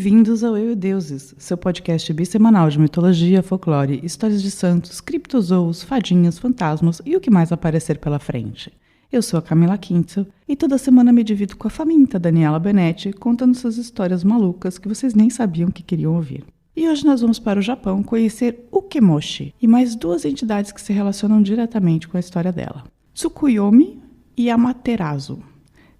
Bem-vindos ao Eu e Deuses, seu podcast bissemanal de mitologia, folclore, histórias de santos, criptozoos, fadinhas, fantasmas e o que mais aparecer pela frente. Eu sou a Camila Quintzel e toda semana me divido com a faminta Daniela Benetti contando suas histórias malucas que vocês nem sabiam que queriam ouvir. E hoje nós vamos para o Japão conhecer Ukemoshi e mais duas entidades que se relacionam diretamente com a história dela: Tsukuyomi e Amaterasu.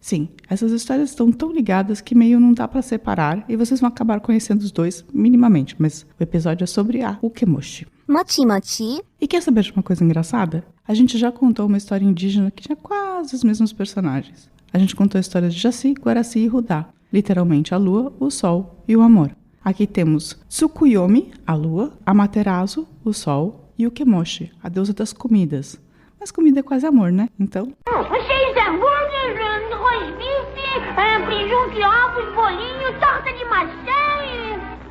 Sim, essas histórias estão tão ligadas que meio não dá para separar e vocês vão acabar conhecendo os dois minimamente, mas o episódio é sobre a Ukemoshi. Mochi mochi. E quer saber de uma coisa engraçada? A gente já contou uma história indígena que tinha quase os mesmos personagens. A gente contou a história de Jaci, Guaraci e Rudá, literalmente a lua, o sol e o amor. Aqui temos Tsukuyomi, a lua, Amaterasu, o sol, e Ukemoshi, a deusa das comidas. Mas comida é quase amor, né? Então... Cheio de hambúrguer, arroz bife, presunto, ovos, bolinho, torta de maçã.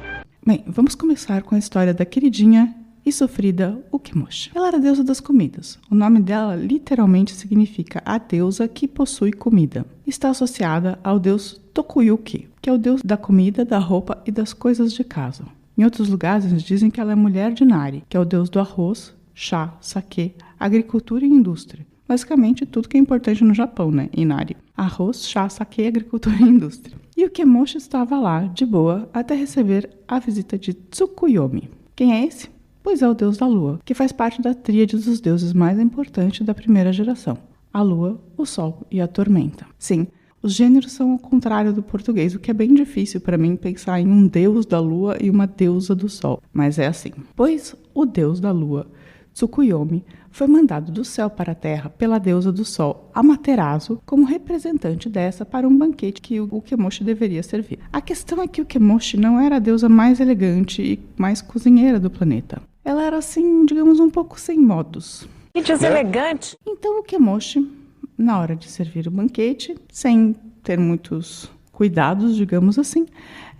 Bem, vamos começar com a história da queridinha e sofrida Ukemoshi. Ela era a deusa das comidas. O nome dela literalmente significa a deusa que possui comida. Está associada ao deus Tokuyuki, que é o deus da comida, da roupa e das coisas de casa. Em outros lugares dizem que ela é mulher de Nari, que é o deus do arroz, chá, saquê, agricultura e indústria. Basicamente tudo que é importante no Japão, né? Inari. Arroz, chá, saquê, agricultura e indústria. E o Ukemoshi estava lá, de boa, até receber a visita de Tsukuyomi. Quem é esse? Pois é o deus da lua, que faz parte da tríade dos deuses mais importantes da primeira geração. A lua, o sol e a tormenta. Sim, os gêneros são ao contrário do português, o que é bem difícil para mim pensar em um deus da lua e uma deusa do sol. Mas é assim. Pois o deus da lua, Tsukuyomi, foi mandado do céu para a terra pela deusa do sol, Amaterasu, como representante dessa para um banquete que o Ukemoshi deveria servir. A questão é que o Ukemoshi não era a deusa mais elegante e mais cozinheira do planeta. Ela era assim, digamos, um pouco sem modos. Que deselegante. Então o Ukemoshi, na hora de servir o banquete, sem ter muitos cuidados, digamos assim,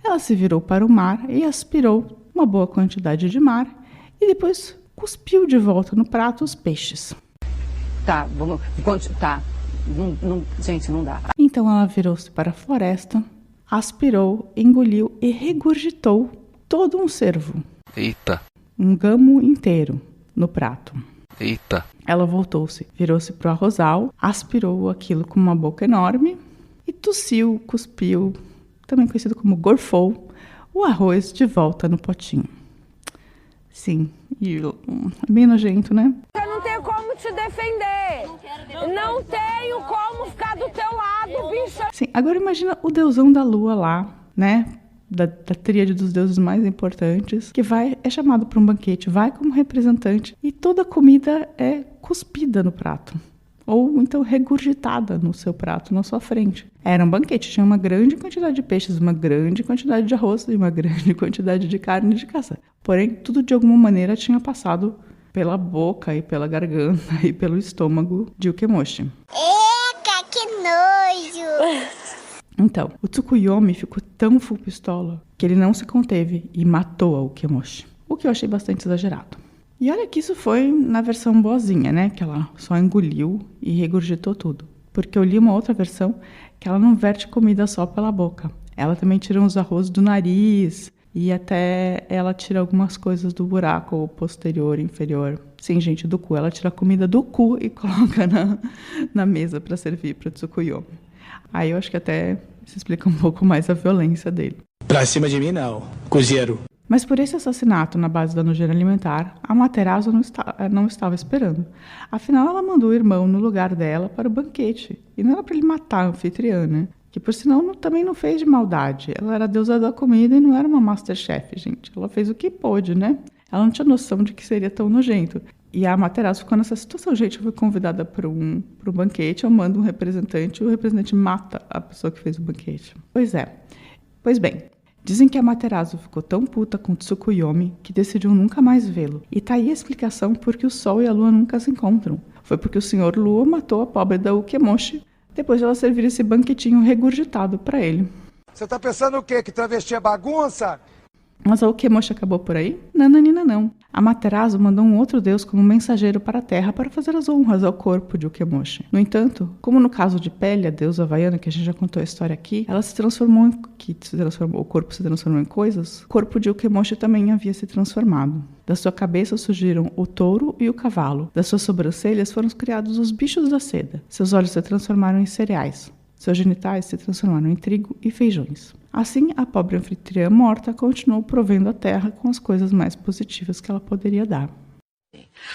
ela se virou para o mar e aspirou uma boa quantidade de mar e depois cuspiu de volta no prato os peixes. Tá, vamos... Tá. Gente, não dá. Então ela virou-se para a floresta, aspirou, engoliu e regurgitou todo um cervo. Eita. Um gamo inteiro no prato. Eita. Ela voltou-se, virou-se para o arrozal, aspirou aquilo com uma boca enorme e tossiu, cuspiu, também conhecido como gorfou, o arroz de volta no potinho. Sim, e é bem nojento, né? Eu não tenho como te defender. Não tenho como ficar do teu lado, bicha. Sim, agora imagina o deusão da lua lá, né? Da tríade dos deuses mais importantes, que é chamado para um banquete, vai como representante e toda a comida é cuspida no prato. Ou então regurgitada no seu prato, na sua frente. Era um banquete, tinha uma grande quantidade de peixes, uma grande quantidade de arroz e uma grande quantidade de carne de caça. Porém, tudo de alguma maneira tinha passado pela boca e pela garganta e pelo estômago de Ukemoshi. Eca, que nojo! Então, o Tsukuyomi ficou tão full pistola que ele não se conteve e matou a Ukemoshi. O que eu achei bastante exagerado. E olha que isso foi na versão boazinha, né? Que ela só engoliu e regurgitou tudo. Porque eu li uma outra versão que ela não verte comida só pela boca. Ela também tira uns arroz do nariz e até ela tira algumas coisas do buraco posterior, inferior. Sim, gente, do cu. Ela tira a comida do cu e coloca na mesa para servir para o Tsukuyomi. Aí eu acho que até se explica um pouco mais a violência dele. Pra cima de mim, não. Cozeiro. Mas por esse assassinato na base da nojeira alimentar, a Amaterasu não estava esperando. Afinal, ela mandou o irmão no lugar dela para o banquete. E não era para ele matar a anfitriã, né? Que por sinal também não fez de maldade. Ela era a deusa da comida e não era uma Masterchef, gente. Ela fez o que pôde, né? Ela não tinha noção de que seria tão nojento. E a Amaterasu ficou nessa situação. Gente, eu fui convidada para um banquete, eu mando um representante e o representante mata a pessoa que fez o banquete. Pois bem, dizem que a Amaterasu ficou tão puta com Tsukuyomi que decidiu nunca mais vê-lo. E tá aí a explicação por que o Sol e a Lua nunca se encontram. Foi porque o Senhor Lua matou a pobre da Ukemoshi depois de ela servir esse banquetinho regurgitado para ele. Você tá pensando o quê? Que travesti é bagunça? Mas a Ukemoshi acabou por aí? Nananina não. Amaterasu mandou um outro deus como mensageiro para a terra para fazer as honras ao corpo de Ukemoshi. No entanto, como no caso de Pele, a deusa havaiana, que a gente já contou a história aqui, ela o corpo se transformou em coisas, o corpo de Ukemoshi também havia se transformado. Da sua cabeça surgiram o touro e o cavalo. Das suas sobrancelhas foram criados os bichos da seda. Seus olhos se transformaram em cereais. Seus genitais se transformaram em trigo e feijões. Assim, a pobre anfitriã morta continuou provendo a terra com as coisas mais positivas que ela poderia dar.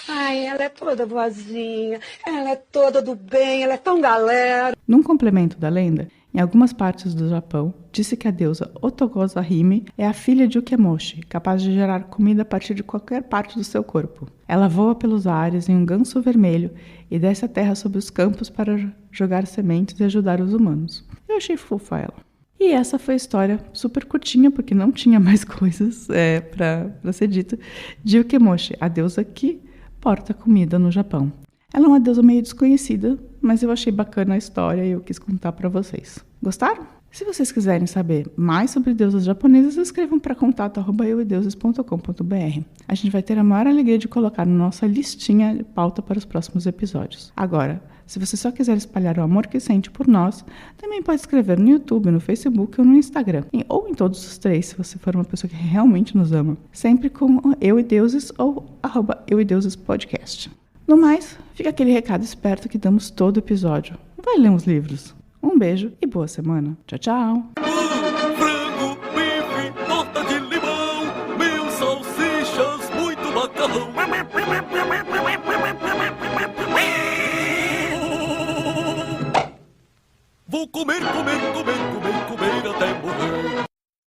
Ai, ela é toda boazinha, ela é toda do bem, ela é tão galera. Num complemento da lenda, em algumas partes do Japão, disse que a deusa Otogosa Hime é a filha de Ukemoshi, capaz de gerar comida a partir de qualquer parte do seu corpo. Ela voa pelos ares em um ganso vermelho e desce a terra sobre os campos para jogar sementes e ajudar os humanos. Eu achei fofa ela. E essa foi a história super curtinha, porque não tinha mais coisas para ser dito, de Ukemoshi, a deusa que porta comida no Japão. Ela é uma deusa meio desconhecida, mas eu achei bacana a história e eu quis contar para vocês. Gostaram? Se vocês quiserem saber mais sobre deusas japonesas, escrevam para contato@euedeuses.com.br. A gente vai ter a maior alegria de colocar na nossa listinha de pauta para os próximos episódios. Agora, se você só quiser espalhar o amor que sente por nós, também pode escrever no YouTube, no Facebook ou no Instagram. Ou em todos os três, se você for uma pessoa que realmente nos ama. Sempre com Eu e Deuses ou @euedeusespodcast. No mais, fica aquele recado esperto que damos todo episódio. Vai ler uns livros. Um beijo e boa semana. Tchau, tchau!